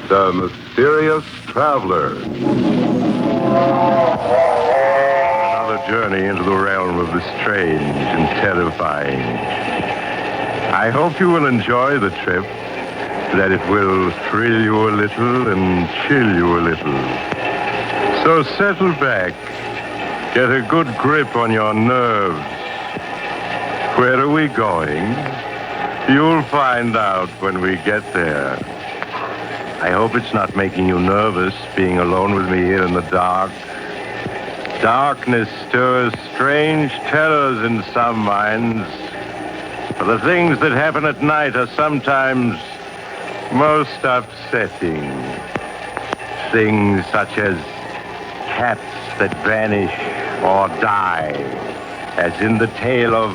The Mysterious Traveler. Another journey into the realm of the strange and terrifying. I hope you will enjoy the trip, that it will thrill you a little and chill you a little. So settle back, get a good grip on your nerves. Where are we going? You'll find out when we get there. I hope it's not making you nervous, being alone with me here in the dark. Darkness stirs strange terrors in some minds. For the things that happen at night are sometimes most upsetting. Things such as cats that vanish or die, as in the tale of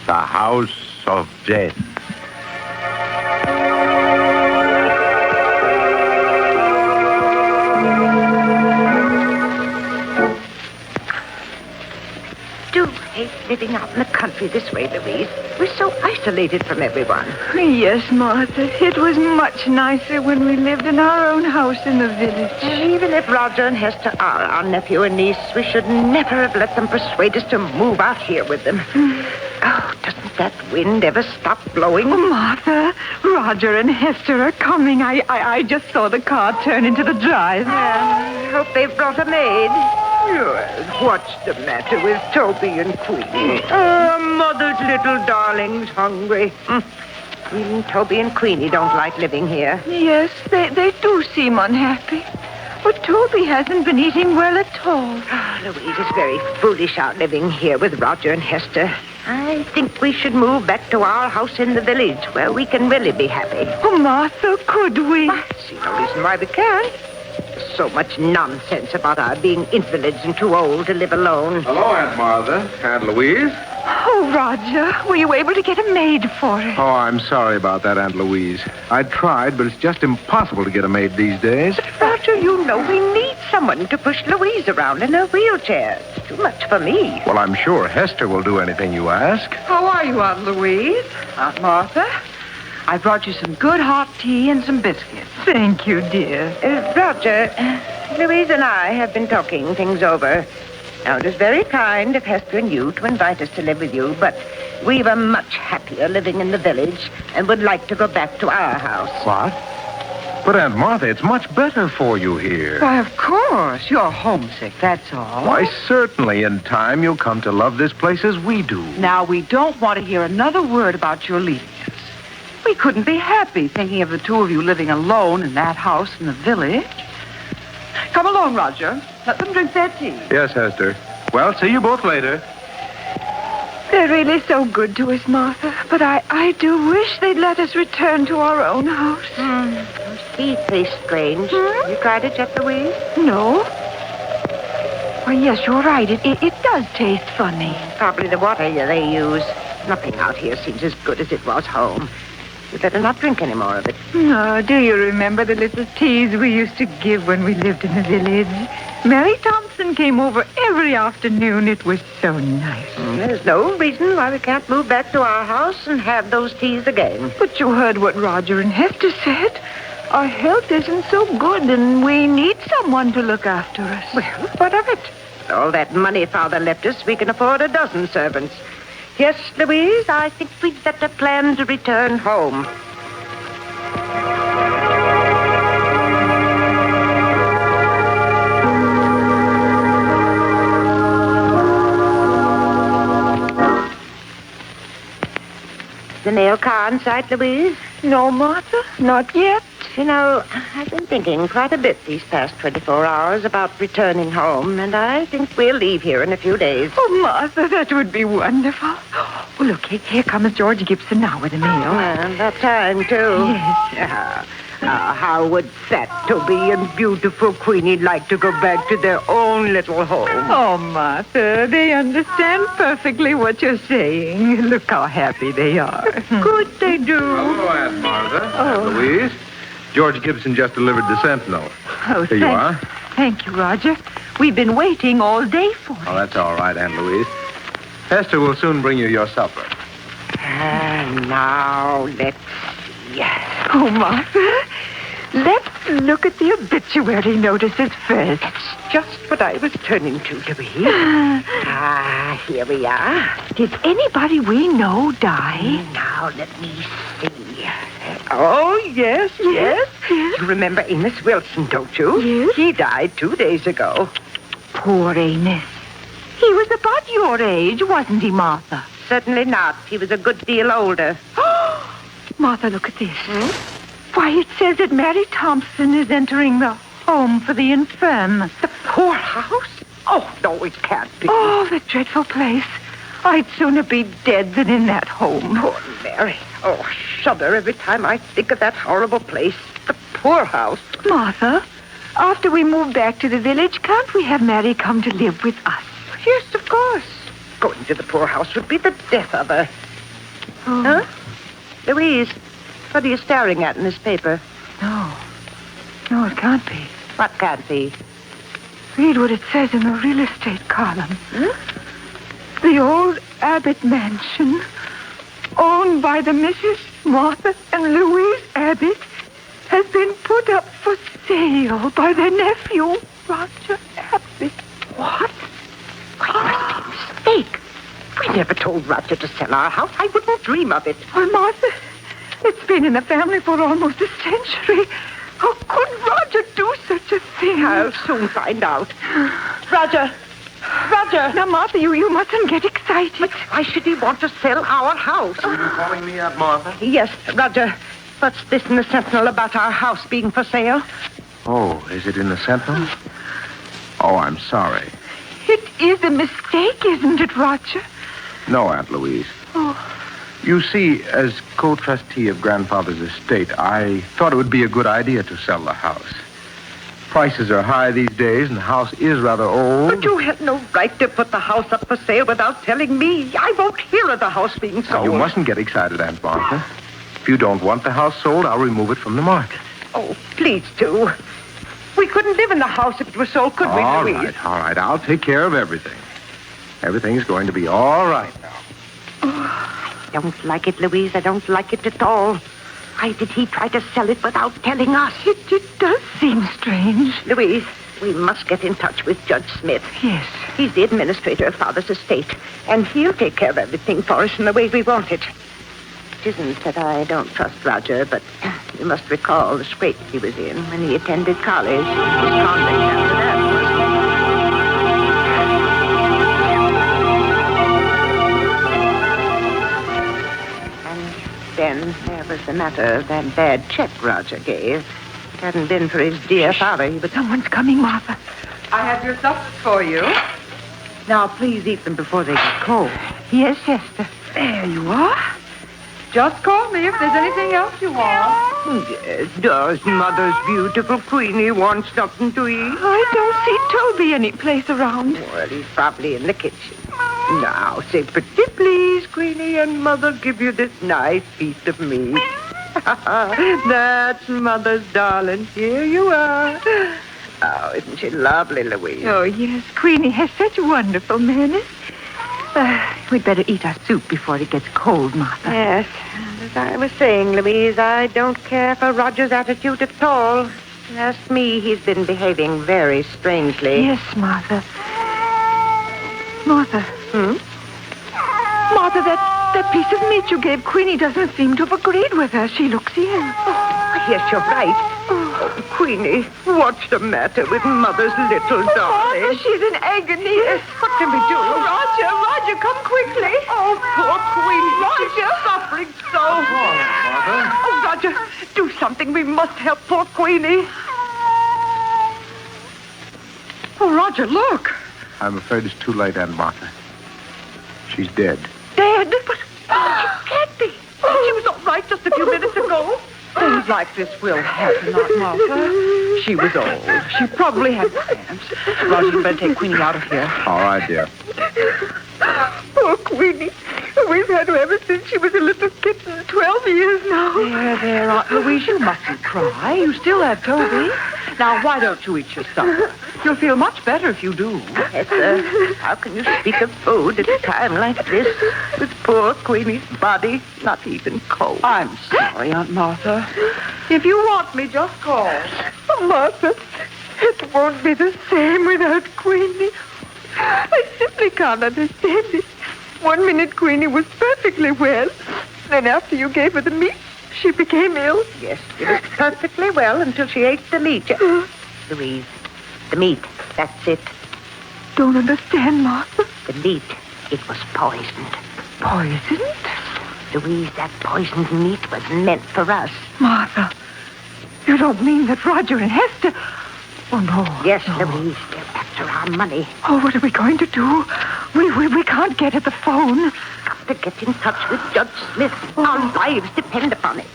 The House of Death. Living out in the country this way, Louise. We're so isolated from everyone. Yes, Martha. It was much nicer when we lived in our own house in the village. And even if Roger and Hester are our nephew and niece, we should never have let them persuade us to move out here with them. Oh, doesn't that wind ever stop blowing? Oh, Martha, Roger and Hester are coming. I just saw the car turn into the drive. I hope they've brought a maid. Yes, what's the matter with Toby and Queenie? Oh, Mother's little darling's hungry. Even Toby and Queenie don't like living here. Yes, they do seem unhappy. But Toby hasn't been eating well at all. Oh, Louise is very foolish out living here with Roger and Hester. I think we should move back to our house in the village where we can really be happy. Oh, Martha, could we? I see no reason why we can't. There's so much nonsense about our being invalids and too old to live alone. Hello, Aunt Martha. Aunt Louise. Oh, Roger, were you able to get a maid for us? Oh, I'm sorry about that, Aunt Louise. I tried, but it's just impossible to get a maid these days. Roger, you know we need someone to push Louise around in her wheelchair. It's too much for me. Well, I'm sure Hester will do anything you ask. How are you, Aunt Louise? Aunt Martha? I brought you some good hot tea and some biscuits. Thank you, dear. Roger, Louise and I have been talking things over. Now, it is very kind of Hester and you to invite us to live with you, but we were much happier living in the village and would like to go back to our house. What? But, Aunt Martha, it's much better for you here. Why, of course. You're homesick, that's all. Why, certainly in time you'll come to love this place as we do. Now, we don't want to hear another word about your leaving us. We couldn't be happy thinking of the two of you living alone in that house in the village. Come along, Roger. Let them drink their tea. Yes, Hester. Well, see you both later. They're really so good to us, Martha. But I do wish they'd let us return to our own house. Those tea taste strange. You tried it yet, Louise? No. Oh, yes, you're right. It does taste funny. Probably the water they use. Nothing out here seems as good as it was home. You better not drink any more of it. Oh, do you remember the little teas we used to give when we lived in the village? Mary Thompson came over every afternoon. It was so nice. There's no reason why we can't move back to our house and have those teas again. But you heard what Roger and Hester said. Our health isn't so good, and we need someone to look after us. Well, what of it? With all that money Father left us, we can afford a dozen servants. Yes, Louise, I think we'd better plan to return home. The mail car in sight, Louise? No, Martha, not yet. You know, I've been thinking quite a bit these past 24 hours about returning home, and I think we'll leave here in a few days. Oh, Martha, that would be wonderful. Oh, look, here comes George Gibson now with the mail. Well, about time, too. Yes. How would fat Toby and beautiful Queenie like to go back to their own little home? Oh, Martha, they understand perfectly what you're saying. Look how happy they are. Good they do. Hello, Aunt Martha. Aunt Louise. George Gibson just delivered the Sentinel. Oh, Here you are. Thank you, Roger. We've been waiting all day for it. Oh, that's all right, Aunt Louise. Hester will soon bring you your supper. And now, let's see. Oh, Martha, Let's look at the obituary notices first. That's just what I was turning to, Louise. Here we are. Did anybody we know die? Now, let me see. Oh, yes. You remember Amos Wilson, don't you? Yes. He died 2 days ago. Poor Amos. He was about your age, wasn't he, Martha? Certainly not. He was a good deal older. Martha, look at this. Why, it says that Mary Thompson is entering the home for the infirm. The poorhouse? Oh, no, it can't be. Oh, the dreadful place. I'd sooner be dead than in that home. Poor Mary. Oh, I shudder every time I think of that horrible place. The poorhouse. Martha, after we move back to the village, can't we have Mary come to live with us? Yes, of course. Going to the poorhouse would be the death of her. Oh. Huh? Louise, what are you staring at in this paper? No, it can't be. What can't be? Read what it says in the real estate column. The old Abbott mansion, owned by the Mrs. Martha and Louise Abbott, has been put up for sale by their nephew, Roger Abbott. What? Why, it must be a mistake. We never told Roger to sell our house. I wouldn't dream of it. Well, Martha, it's been in the family for almost a century. How could Roger do such a thing? I'll soon find out. Roger! Now, Martha, you mustn't get excited. But why should he want to sell our house? Are you calling me up, Martha? Yes, Roger. What's this in the Sentinel about our house being for sale? Oh, is it in the Sentinel? Oh, I'm sorry. It is a mistake, isn't it, Roger? No, Aunt Louise. Oh. You see, as co-trustee of Grandfather's estate, I thought it would be a good idea to sell the house. Prices are high these days, and the house is rather old. But you had no right to put the house up for sale without telling me. I won't hear of the house being Now, sold. you mustn't get excited, Aunt Martha. If you don't want the house sold, I'll remove it from the market. Oh, please do. We couldn't live in the house if it was sold, could we, All Louise? right. I'll take care of everything. Everything's going to be all right now. I don't like it, Louise. I don't like it at all. Why did he try to sell it without telling us? It does seem strange. Louise, we must get in touch with Judge Smith. Yes. He's the administrator of Father's estate, and he'll take care of everything for us in the way we want it. It isn't that I don't trust Roger, but you must recall the scrape he was in when he attended college. His conduct after that was... Then there was the matter of that bad check Roger gave. If it hadn't been for his dear father, he would... Someone's coming, Martha. I have your suppers for you. Now, please eat them before they get cold. Yes, Esther. There you are. Just call me if there's anything else you want. Yes, does Mother's beautiful Queenie want something to eat? I don't see Toby any place around. Well, he's probably in the kitchen. Now, say pretty please, Queenie, and Mother give you this nice piece of meat. That's Mother's darling. Here you are. Oh, isn't she lovely, Louise? Oh, yes. Queenie has such wonderful manners. We'd better eat our soup before it gets cold, Martha. Yes. As I was saying, Louise, I don't care for Roger's attitude at all. Ask me, he's been behaving very strangely. Yes, Martha. Martha. Martha, that piece of meat you gave Queenie doesn't seem to have agreed with her. She looks ill. Oh, yes, you're right. Oh, Queenie, what's the matter with Mother's little darling? Martha, she's in agony. Yes, what can we do? Roger, come quickly. Oh, poor Queenie. She's suffering so. Martha? Oh, Roger, do something. We must help poor Queenie. Oh, Roger, look. I'm afraid it's too late, Aunt Martha. She's dead. Dead? But she can't be. She was all right just a few minutes ago. Things like this will happen, Aunt Martha. She was old. She probably had cramps. Roger, you better take Queenie out of here. All right, dear. Poor Queenie. We've had her ever since she was a little kitten, 12 years now. There, Aunt Louise, you mustn't cry. You still have Toby. Now, why don't you eat your supper? You'll feel much better if you do. Hester, how can you speak of food at a time like this, with poor Queenie's body not even cold? I'm sorry, Aunt Martha. If you want me, just call. Oh, Martha, it won't be the same without Queenie. I simply can't understand it. 1 minute Queenie was perfectly well. Then after you gave her the meat, she became ill. Yes, she was perfectly well until she ate the meat. Louise, the meat, that's it. Don't understand, Martha. The meat, it was poisoned. Poisoned? Louise, that poisoned meat was meant for us. Martha, you don't mean that Roger and Hester... Oh, no. Yes, no. Louise, they're after our money. Oh, what are we going to do? We can't get at the phone. Got to get in touch with Judge Smith. Our lives depend upon it.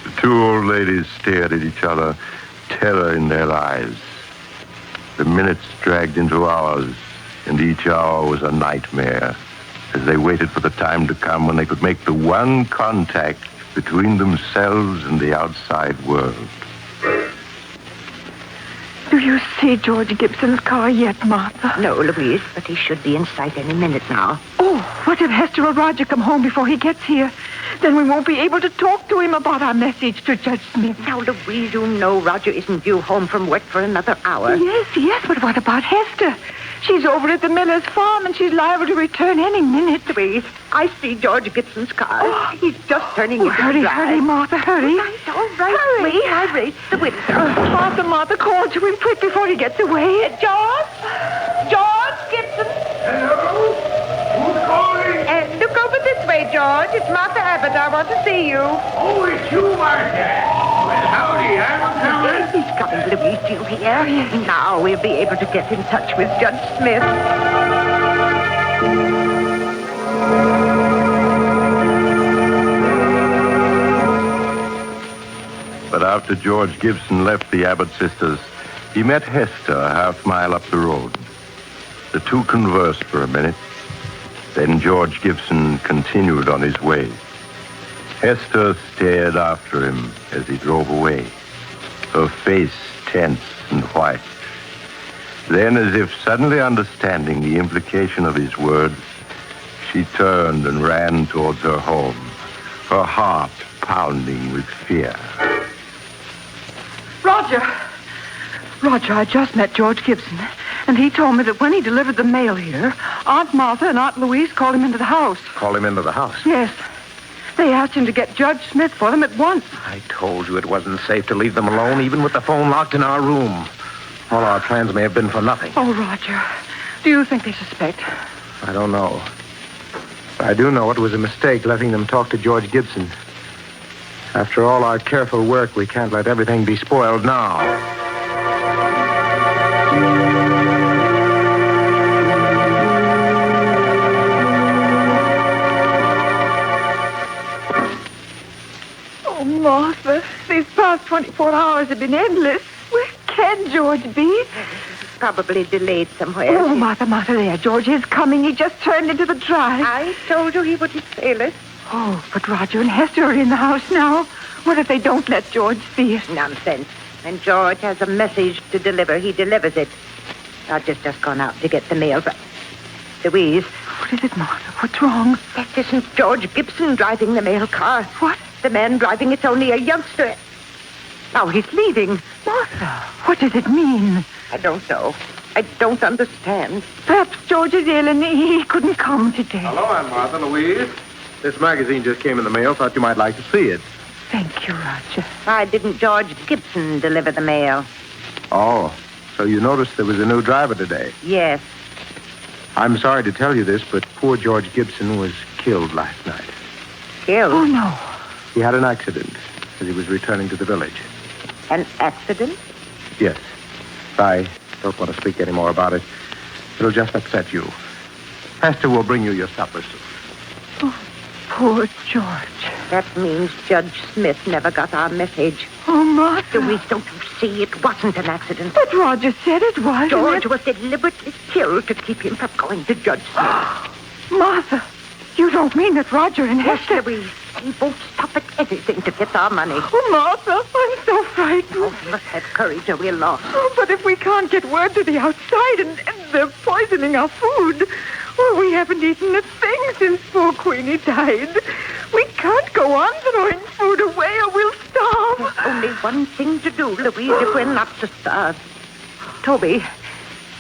The two old ladies stared at each other, terror in their eyes. The minutes dragged into hours, and each hour was a nightmare as they waited for the time to come when they could make the one contact between themselves and the outside world. Do you see George Gibson's car yet, Martha? No, Louise, but he should be in sight any minute now. Oh, what if Hester or Roger come home before he gets here? Then we won't be able to talk to him about our message to Judge Smith. Now, Louise, you know Roger isn't due home from work for another hour. Yes, but what about Hester? She's over at the miller's farm, and she's liable to return any minute. Louise, I see George Gibson's car. He's just turning into the drive. Hurry, Martha, hurry. All right, hurry. I raced the window. Martha, call to him quick before he gets away. George Gibson. Hello? Who's calling? Look over this way, George. It's Martha Abbott. I want to see you. Oh, it's you, Martha. Well, howdy, I'm coming. He's coming, Louise. Do you hear? Now we'll be able to get in touch with Judge Smith. But after George Gibson left the Abbott sisters, he met Hester a half-mile up the road. The two conversed for a minute. Then George Gibson continued on his way. Hester stared after him as he drove away, her face tense and white. Then, as if suddenly understanding the implication of his words, she turned and ran towards her home, her heart pounding with fear. Roger, I just met George Gibson, and he told me that when he delivered the mail here, Aunt Martha and Aunt Louise called him into the house. Call him into the house. Yes. They asked him to get Judge Smith for them at once. I told you it wasn't safe to leave them alone, even with the phone locked in our room. All our plans may have been for nothing. Oh, Roger, do you think they suspect? I don't know. But I do know it was a mistake letting them talk to George Gibson. After all our careful work, we can't let everything be spoiled now. Oh, Martha, these past 24 hours have been endless. Where can George be? Probably delayed somewhere. Oh, Martha, there. George is coming. He just turned into the drive. I told you he wouldn't fail us. Oh, but Roger and Hester are in the house now. What if they don't let George see it? Nonsense. When George has a message to deliver, he delivers it. Roger's just gone out to get the mail, but... Louise. What is it, Martha? What's wrong? That isn't George Gibson driving the mail car. What? The man driving it's only a youngster. Now he's leaving. Martha, what does it mean? I don't know. I don't understand. Perhaps George is ill and he couldn't come today. Hello, Aunt Martha, Louise. This magazine just came in the mail. Thought you might like to see it. Thank you, Roger. Why didn't George Gibson deliver the mail? Oh, so you noticed there was a new driver today. Yes. I'm sorry to tell you this, but poor George Gibson was killed last night. Killed? Oh, no. He had an accident as he was returning to the village. An accident? Yes. I don't want to speak any more about it. It'll just upset you. Hester will bring you your supper soon. Oh, poor George. That means Judge Smith never got our message. Oh, Martha. Louise, don't you see? It wasn't an accident. But Roger said it was. George was deliberately killed to keep him from going to Judge Smith. Martha, You don't mean that Roger and Yes, Hester... Louise. We won't stop at anything to get our money. Oh, Martha, I'm so frightened. Oh, we must have courage or we're lost. Oh, but if we can't get word to the outside and they're poisoning our food... Well, we haven't eaten a thing since poor Queenie died. We can't go on throwing food away or we'll starve. There's only one thing to do, Louise, if we're not to starve. Toby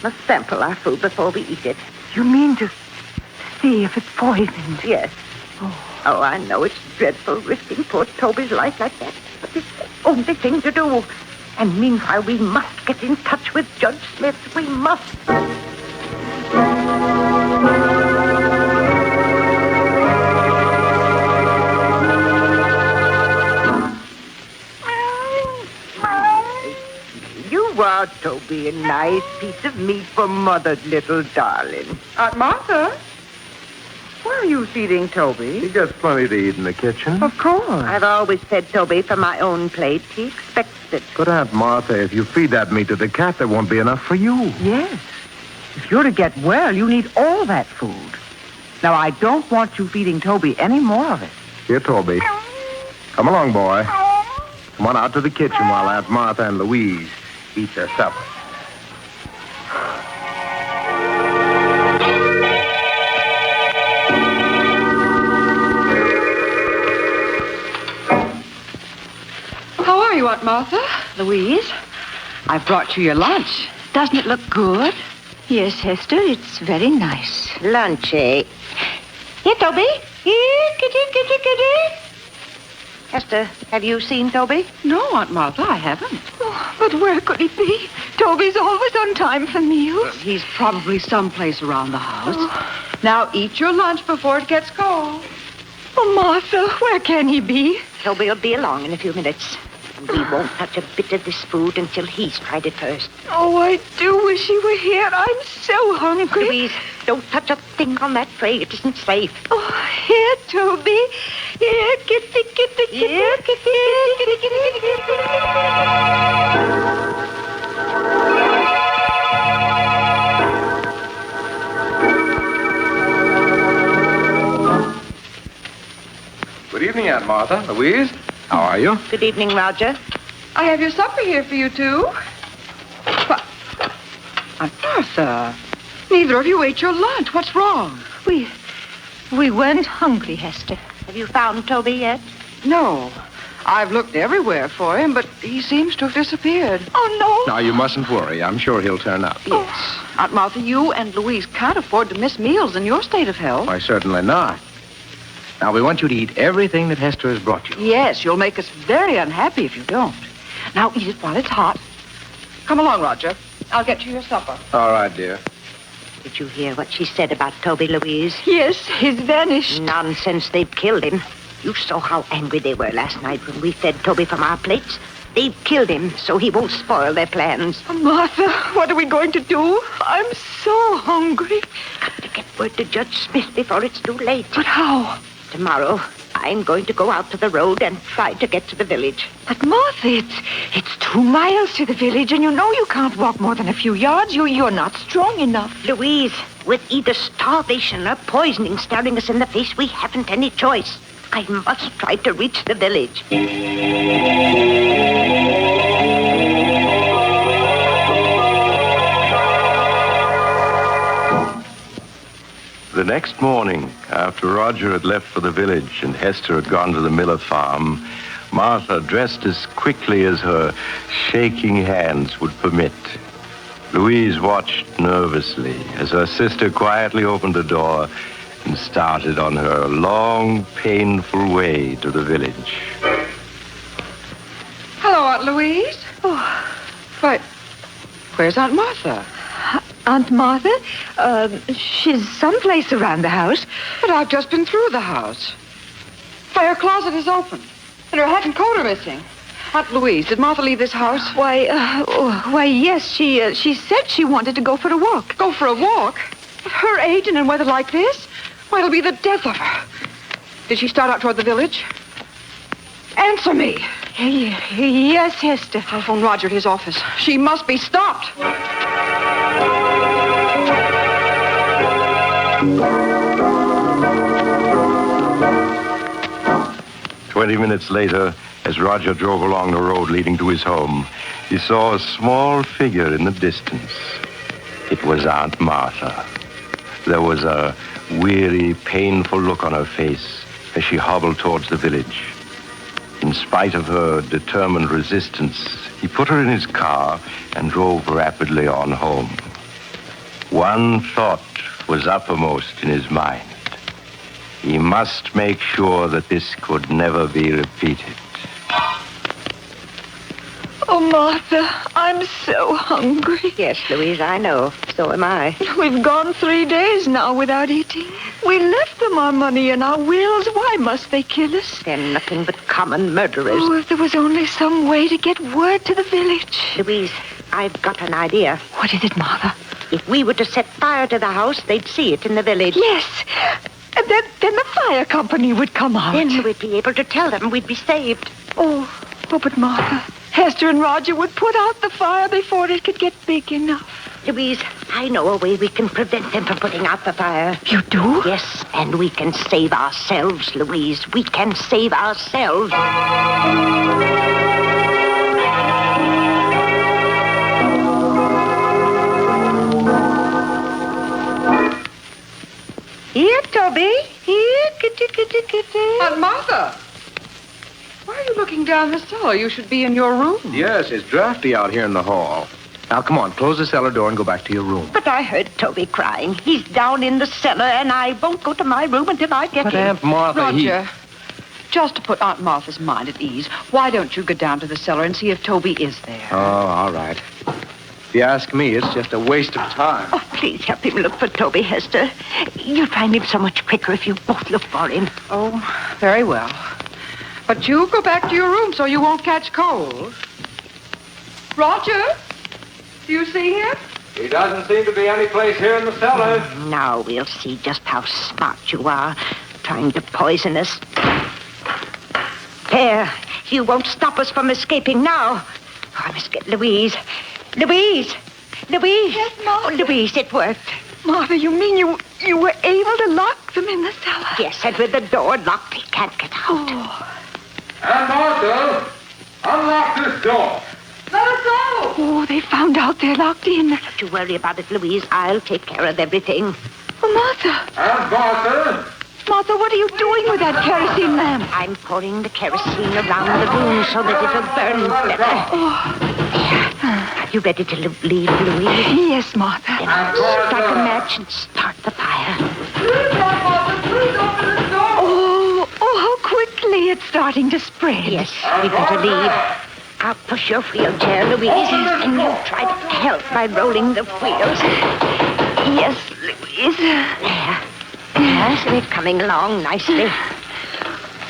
must sample our food before we eat it. You mean to see if it's poisoned? Yes. Oh, I know it's dreadful risking poor Toby's life like that, but it's the only thing to do. And meanwhile, we must get in touch with Judge Smith. We must. You are, Toby, a nice piece of meat for Mother's little darling. Aunt Martha? Where are you feeding Toby? He gets plenty to eat in the kitchen. Of course. I've always fed Toby from my own plate. He expects it. But Aunt Martha, if you feed that meat to the cat, there won't be enough for you. Yes. If you're to get well, you need all that food. Now, I don't want you feeding Toby any more of it. Here, Toby. Come along, boy. Come on out to the kitchen while Aunt Martha and Louise eat their supper. How are you, Aunt Martha? Louise? I've brought you your lunch. Doesn't it look good? Yes, Hester, it's very nice. Lunch, eh? Here, Toby. Here, kitty. Hester, have you seen Toby? No, Aunt Martha, I haven't. Oh, but where could he be? Toby's always on time for meals. He's probably someplace around the house. Now, eat your lunch before it gets cold. Oh, Martha, where can he be? Toby will be along in a few minutes. And we won't touch a bit of this food until he's tried it first. Oh, I do wish he were here. I'm so hungry. Louise, don't touch a thing on that tray. It isn't safe. Oh, here, Toby. Here, kitty. Here, Good evening, Aunt Martha. Louise, how are you? Good evening, Roger. I have your supper here for you two. But, Aunt Martha, neither of you ate your lunch. What's wrong? We weren't hungry, Hester. Have you found Toby yet? No. I've looked everywhere for him, but he seems to have disappeared. Oh, no. Now, you mustn't worry. I'm sure he'll turn up. Yes. Aunt Martha, you and Louise can't afford to miss meals in your state of health. Why, certainly not. Now, we want you to eat everything that Hester has brought you. Yes, you'll make us very unhappy if you don't. Now eat it while it's hot. Come along, Roger. I'll get you your supper. All right, dear. Did you hear what she said about Toby, Louise? Yes, he's vanished. Nonsense. They've killed him. You saw how angry they were last night when we fed Toby from our plates. They've killed him so he won't spoil their plans. Oh, Martha, what are we going to do? I'm so hungry. Got to get word to Judge Smith before it's too late. But how? Tomorrow, I'm going to go out to the road and try to get to the village. But, Martha, it's 2 miles to the village, and you know you can't walk more than a few yards. You're not strong enough. Louise, with either starvation or poisoning staring us in the face, we haven't any choice. I must try to reach the village. The next morning, after Roger had left for the village and Hester had gone to the Miller farm, Martha dressed as quickly as her shaking hands would permit. Louise watched nervously as her sister quietly opened the door and started on her long, painful way to the village. Hello, Aunt Louise. Oh, but where's Aunt Martha? Aunt Martha? She's someplace around the house. But I've just been through the house. Why, her closet is open, and her hat and coat are missing. Aunt Louise, did Martha leave this house? Why, yes, she said she wanted to go for a walk. Go for a walk? At her age and in weather like this? Why, it'll be the death of her. Did she start out toward the village? Answer me. Yes, Hester. I'll phone Roger at his office. She must be stopped. 20 minutes later, as Roger drove along the road leading to his home, he saw a small figure in the distance. It was Aunt Martha. There was a weary, painful look on her face as she hobbled towards the village. In spite of her determined resistance, he put her in his car and drove rapidly on home. One thought was uppermost in his mind. He must make sure that this could never be repeated. Oh, Martha, I'm so hungry. Yes, Louise, I know. So am I. We've gone 3 days now without eating. We left them our money and our wills. Why must they kill us? They're nothing but common murderers. Oh, if there was only some way to get word to the village. Louise, I've got an idea. What is it, Martha? If we were to set fire to the house, they'd see it in the village. Yes. And then the fire company would come out. Then we'd be able to tell them we'd be saved. Oh, but Martha, Hester and Roger would put out the fire before it could get big enough. Louise, I know a way we can prevent them from putting out the fire. You do? Yes, and we can save ourselves, Louise. We can save ourselves. Here, Toby. Here, kitty, kitty, kitty. Aunt Martha! Why are you looking down the cellar? You should be in your room. Yes, it's drafty out here in the hall. Now, come on, close the cellar door and go back to your room. But I heard Toby crying. He's down in the cellar, and I won't go to my room until I get But in. Aunt Martha, Roger, just to put Aunt Martha's mind at ease, why don't you go down to the cellar and see if Toby is there? Oh, all right. If you ask me, it's just a waste of time. Oh, please help him look for Toby, Hester. You'll find him so much quicker if you both look for him. Oh, very well. But you go back to your room so you won't catch cold. Roger, do you see him? He doesn't seem to be any place here in the cellar. Now we'll see just how smart you are, trying to poison us. There, you won't stop us from escaping now. Oh, I must get Louise. Louise! Louise! Yes, Martha? Oh, Louise, it worked. Martha, you mean you were able to lock them in the cellar? Yes, and with the door locked, they can't get out. Oh. Aunt Martha, unlock this door. Let us go! Oh, they found out they're locked in. Don't you worry about it, Louise. I'll take care of everything. Oh, Martha. Aunt Martha. Martha, what are you doing with that kerosene lamp? I'm pouring the kerosene around the room so that it'll burn better. Oh. Are you ready to leave, Louise? Yes, Martha. Then I'll strike a match and start the fire. Please, Aunt Martha, please open the door! Oh, how quickly it's starting to spread. Yes, we better leave. I'll push your wheelchair, Louise, and you try to help by rolling the wheels. Yes, Louise. There. Yes, they're coming along nicely.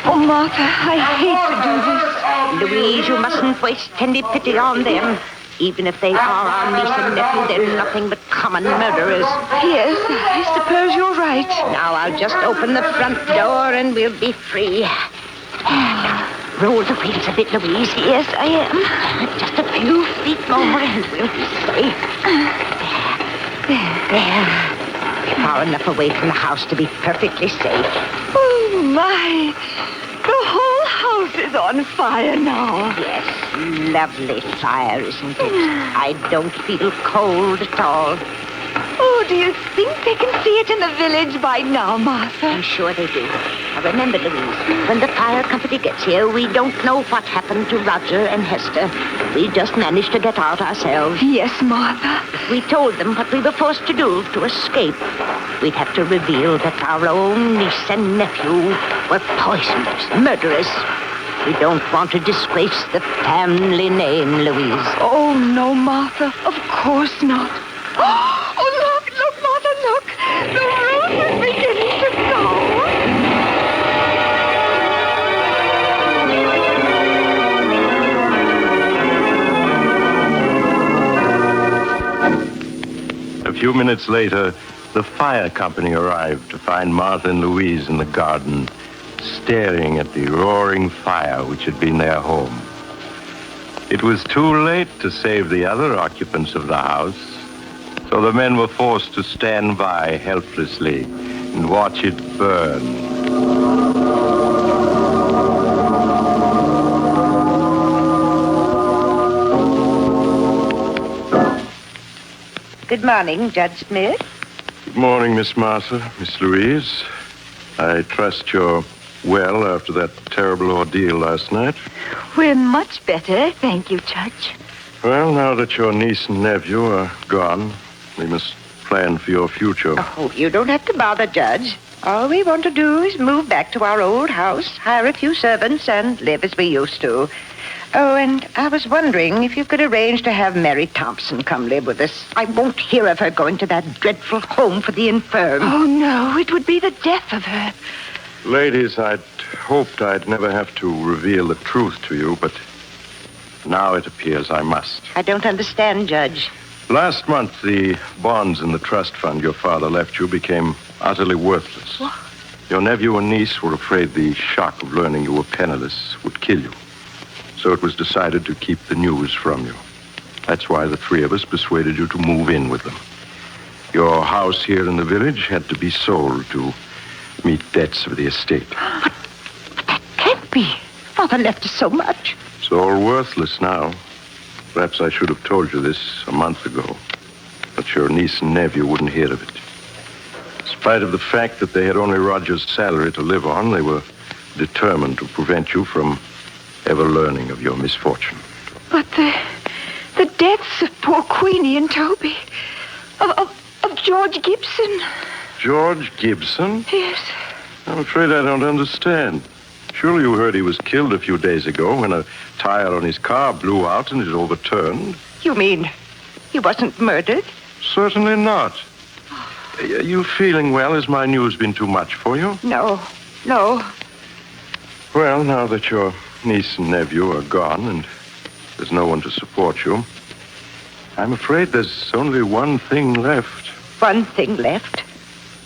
Oh, Martha, I hate to do this. Louise, you mustn't waste any pity on them. Even if they are our niece and nephew, they're nothing but common murderers. Yes, I suppose you're right. Now I'll just open the front door and we'll be free. Now, roll the wheels a bit, Louise. Yes, I am. Just a few feet more and we'll be safe. There. We're far enough away from the house to be perfectly safe. Oh, my. The whole house is on fire now. Yes, lovely fire, isn't it? I don't feel cold at all. Oh, do you think they can see it in the village by now, Martha? I'm sure they do. Now remember, Louise, when the fire company gets here, we don't know what happened to Roger and Hester. We just managed to get out ourselves. Yes, Martha. If we told them what we were forced to do to escape, we'd have to reveal that our own niece and nephew were poisoners, murderers. We don't want to disgrace the family name, Louise. Oh, no, Martha. Of course not. Oh, look, Martha, look. The roof is beginning to go. A few minutes later, the fire company arrived to find Martha and Louise in the garden, staring at the roaring fire which had been their home. It was too late to save the other occupants of the house, so the men were forced to stand by helplessly and watch it burn. Good morning, Judge Smith. Good morning, Miss Martha, Miss Louise. I trust you're well after that terrible ordeal last night. We're much better, thank you, Judge. Well, now that your niece and nephew are gone, we must plan for your future. Oh, you don't have to bother, Judge. All we want to do is move back to our old house, hire a few servants, and live as we used to. Oh, and I was wondering if you could arrange to have Mary Thompson come live with us. I won't hear of her going to that dreadful home for the infirm. Oh, no, it would be the death of her. Ladies, I'd hoped I'd never have to reveal the truth to you, but now it appears I must. I don't understand, Judge. Last month, the bonds in the trust fund your father left you became utterly worthless. What? Your nephew and niece were afraid the shock of learning you were penniless would kill you. So it was decided to keep the news from you. That's why the three of us persuaded you to move in with them. Your house here in the village had to be sold to meet debts of the estate. But that can't be. Father left us so much. It's all worthless now. Perhaps I should have told you this a month ago. But your niece and nephew wouldn't hear of it. In spite of the fact that they had only Roger's salary to live on, they were determined to prevent you from ever learning of your misfortune. But the deaths of poor Queenie and Toby, of George Gibson. George Gibson? Yes. I'm afraid I don't understand. Surely you heard he was killed a few days ago when a tire on his car blew out and it overturned. You mean he wasn't murdered? Certainly not. Are you feeling well? Has my news been too much for you? No. Well, now that your niece and nephew are gone and there's no one to support you, I'm afraid there's only one thing left. One thing left.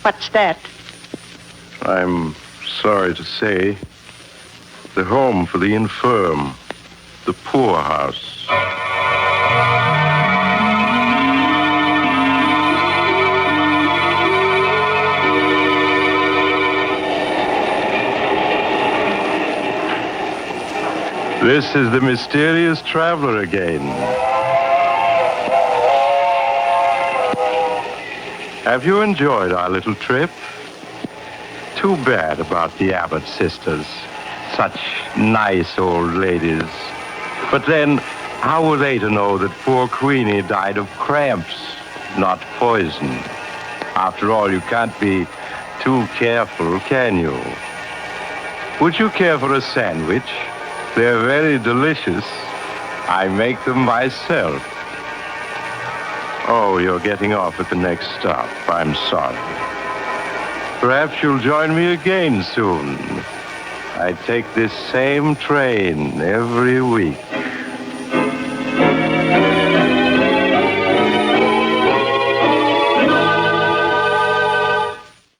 What's that? I'm sorry to say, the home for the infirm, the poorhouse. This is the mysterious traveler again. Have you enjoyed our little trip? Too bad about the Abbott sisters. Such nice old ladies. But then, how were they to know that poor Queenie died of cramps, not poison? After all, you can't be too careful, can you? Would you care for a sandwich? They're very delicious. I make them myself. Oh, you're getting off at the next stop. I'm sorry. Perhaps you'll join me again soon. I take this same train every week.